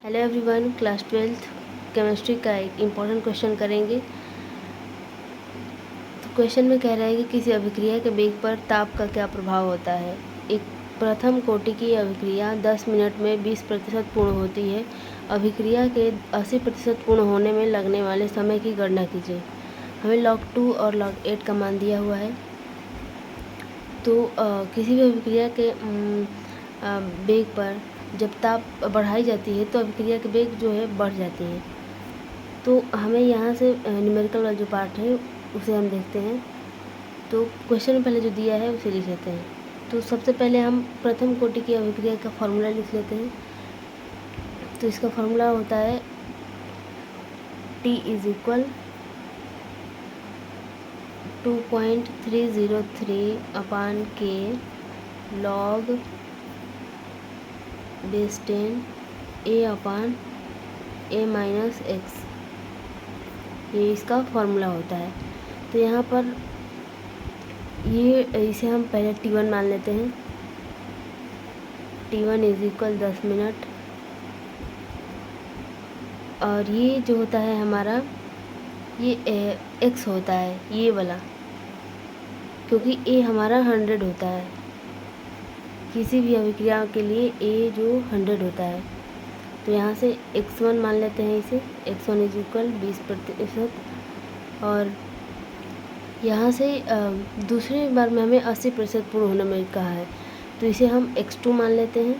Hello everyone, class 12th chemistry का एक important question करेंगे। तो क्वेश्चन में कह रहा है कि किसी अभिक्रिया के वेग पर ताप का क्या प्रभाव होता है। एक प्रथम कोटि की अभिक्रिया 10 मिनट में 20% पूर्ण होती है। अभिक्रिया के 80% पूर्ण होने में लगने वाले समय की गणना कीजिए। हमें log 2 और log 8 का मान दिया हुआ है। तो किसी भी अभिक्रिया के वेग पर जब ताप बढ़ाई जाती है तो अभिक्रिया के वेग जो है बढ़ जाती है। तो हमें यहाँ से न्यूमेरिकल वाला जो पार्ट है उसे हम देखते हैं। तो क्वेश्चन में पहले जो दिया है उसे लिख लेते हैं। तो सबसे पहले हम प्रथम कोटि की अभिक्रिया का फॉर्मूला लिख लेते हैं। तो इसका फॉर्मूला होता है T इज इक्वल 2.303 अपान के लॉग बेस 10 ए अपान ए माइनस एक्स, ये इसका फॉर्मूला होता है। तो यहाँ पर इसे हम पहले T1 मान लेते हैं। T1 इज इक्वल 10 मिनट, और ये जो होता है हमारा ये x होता है, ये वाला, क्योंकि a हमारा 100 होता है। किसी भी अभिक्रिया के लिए a जो 100 होता है। तो यहाँ से x1 मान लेते हैं, इसे x1 इज इक्वल 20%। और यहाँ से दूसरी बार में हमें 80% पूर्ण होने में कहा है, तो इसे हम x2 मान लेते हैं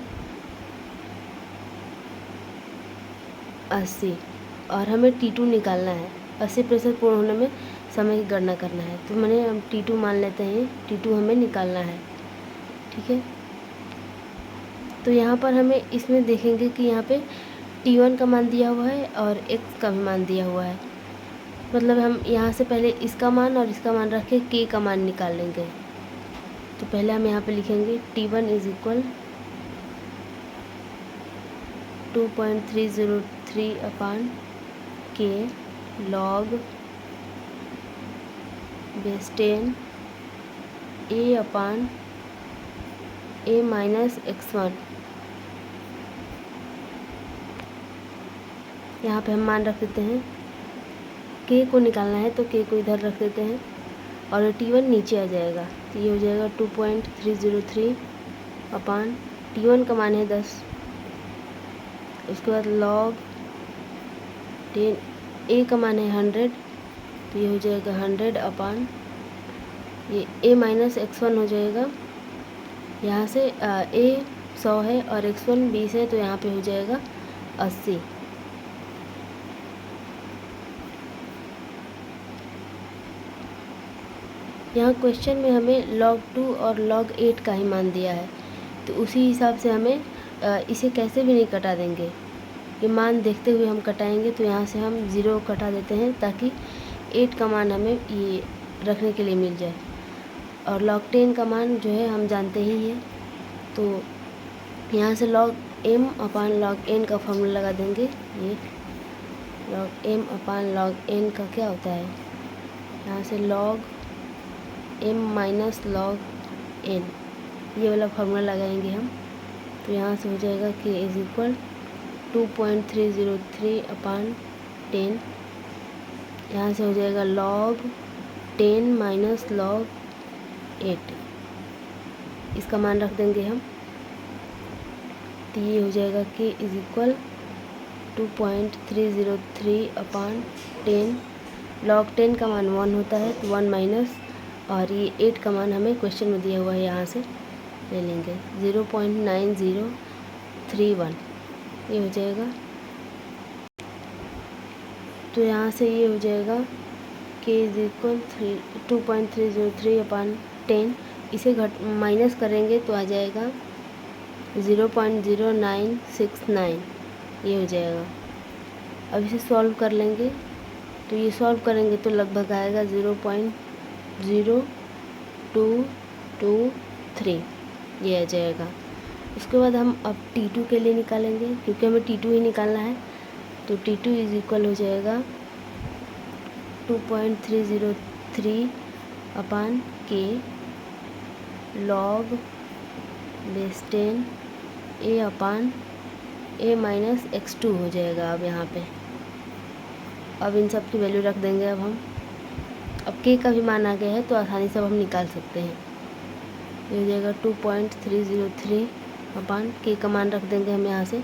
80, और हमें T2 निकालना है। 80% पूर्ण होने में समय की गणना करना है, तो मैंने हम T2 मान लेते हैं। T2 हमें निकालना है, ठीक है। तो यहाँ पर हमें इसमें देखेंगे कि यहाँ पे T1 का मान दिया हुआ है और x का भी मान दिया हुआ है। मतलब हम यहाँ से पहले इसका मान और इसका मान रख के k का मान निकाल लेंगे। तो पहले हम यहाँ पे लिखेंगे T1 इज इक्वल 2.303 अपान के लॉग बेस 10 ए अपान ए माइनस x1। यहाँ पे हम मान रख देते हैं। k को निकालना है तो k को इधर रख देते हैं, और T1 नीचे आ जाएगा। तो ये हो जाएगा 2.303 अपान T1 का मान है 10। उसके बाद लॉग 10 a का मान है 100, तो ये हो जाएगा 100 अपान ये a माइनस x1 हो जाएगा। यहाँ से a 100 है और x1 20 है, तो यहाँ पे हो जाएगा 80। यहाँ क्वेश्चन में हमें log 2 और log 8 का ही मान दिया है, तो उसी हिसाब से हमें इसे कैसे भी नहीं कटा देंगे। ये मान देखते हुए हम कटाएंगे। तो यहाँ से हम 0 कटा देते हैं ताकि 8 का मान हमें ये रखने के लिए मिल जाए। और log 10 का मान जो है हम जानते ही हैं, तो यहाँ से log m अपान log n का फॉर्मूला लगा देंगे। ये log m अपान log n का क्या होता है, यहाँ से log m minus log n, ये वाला फार्मूला लगाएंगे हम। तो यहाँ से हो जाएगा k इज इक्वल 2.303 अपान 10। यहाँ से हो जाएगा log 10 माइनस log 8, इसका मान रख देंगे हम। तो ये हो जाएगा k is equal 2.303 upon 10। log 10 का मान 1 होता है, तो 1 माइनस, और ये 8 का मान हमें क्वेश्चन में दिया हुआ है, यहाँ से ले लेंगे 0.9031, ये हो जाएगा। तो यहाँ से ये हो जाएगा k इज इक्वल 2.303 अपान 10। इसे माइनस करेंगे तो आ जाएगा 0.0969, ये हो जाएगा। अब इसे सॉल्व कर लेंगे। तो ये सॉल्व करेंगे तो लगभग आएगा 0.0223, ये आ जाएगा। उसके बाद हम अब T2 के लिए निकालेंगे, क्योंकि हमें T2 ही निकालना है। तो T2 इज इक्वल हो जाएगा 2.303 अपान के log base 10 A upon a minus x2 हो जाएगा। अब यहाँ पे अब इन सब की वैल्यू रख देंगे। अब k का भी मान आ गया है तो आसानी से अब हम निकाल सकते हैं। ये हो जाएगा 2.303 अपान k का मान रख देंगे हम यहाँ से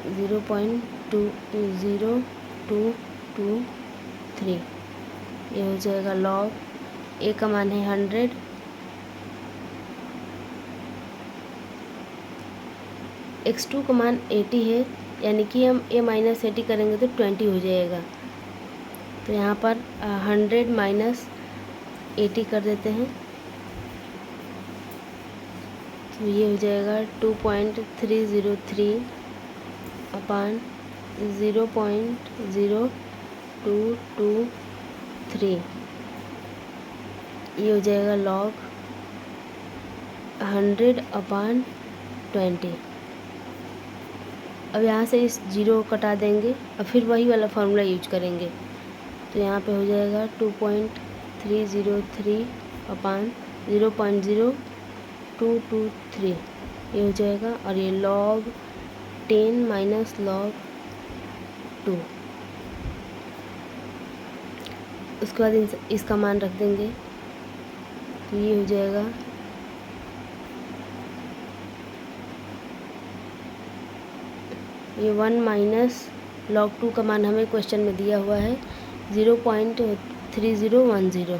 0.20223। ये हो जाएगा लॉग a का मान है 100, x2 का मान 80 है, यानी कि हम a माइनस 80 करेंगे तो 20 हो जाएगा। तो यहाँ पर 100 माइनस 80 कर देते हैं तो ये हो जाएगा 2.303 अपान 0.0223। ये हो जाएगा लॉग 100 अपान 20। अब यहाँ से इस जीरो को कटा देंगे और फिर वही वाला फार्मूला यूज करेंगे। तो यहाँ पे हो जाएगा 2.303 अपान 0.0223। ये हो जाएगा और ये लॉग 10 माइनस लॉग 2। उसके बाद इसका मान रख देंगे तो ये हो जाएगा ये 1 माइनस लॉग 2 का मान हमें क्वेश्चन में दिया हुआ है 0.3010।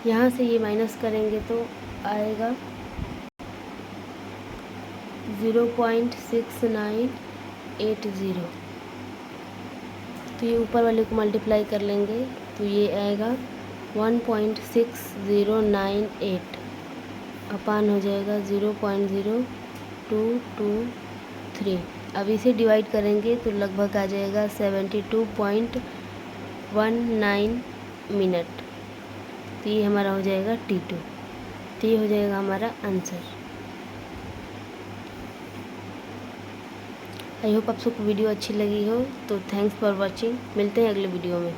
यहाँ से ये माइनस करेंगे तो आएगा 0.6980। तो ये ऊपर वाले को मल्टीप्लाई कर लेंगे तो ये आएगा 1.6098 अपान हो जाएगा 0.0223। अब इसे डिवाइड करेंगे तो लगभग आ जाएगा 72.19 मिनट। तो ये हमारा हो जाएगा T2। तो ये हो जाएगा हमारा आंसर। आई होप आप सबको वीडियो अच्छी लगी हो। तो थैंक्स फॉर वॉचिंग। मिलते हैं अगले वीडियो में।